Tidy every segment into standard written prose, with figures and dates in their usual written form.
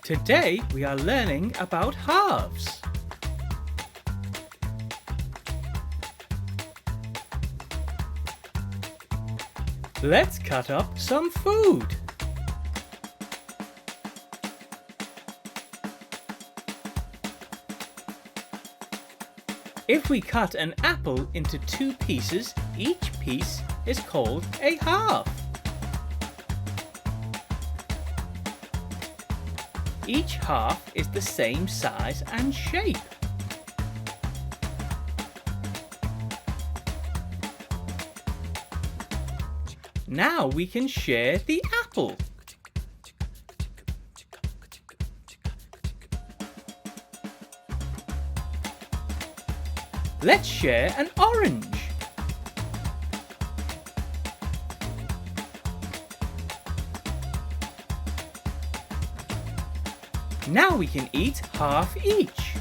Today we are learning about halves. Let's cut up some food. If we cut an apple into 2 pieces, each piece is called a half. Each half is the same size and shape. Now we can share the apple. Let's share an orange. Now we can eat half each.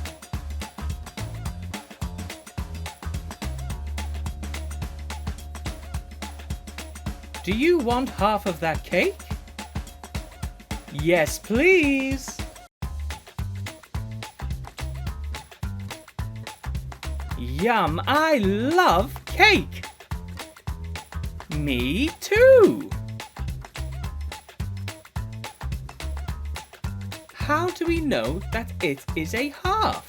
Do you want half of that cake? Yes, please. Yum, I love cake. Me too. How do we know that it is a half?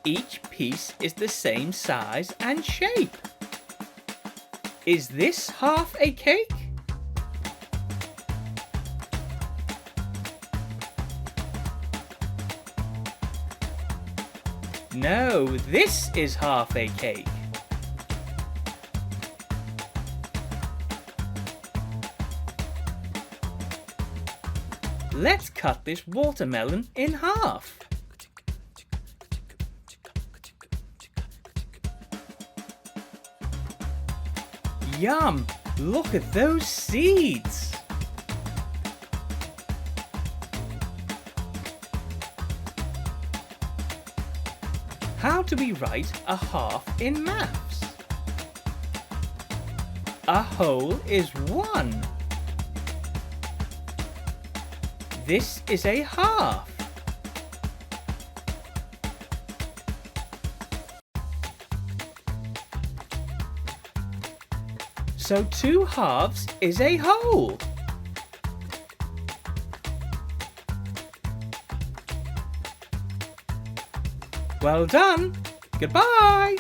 Each piece is the same size and shape. Is this half a cake? No, this is half a cake. Let's cut this watermelon in half. Yum! Look at those seeds! How do we write a half in maths? A whole is 1. This is a half. So 2 halves is a whole. Well done. Goodbye.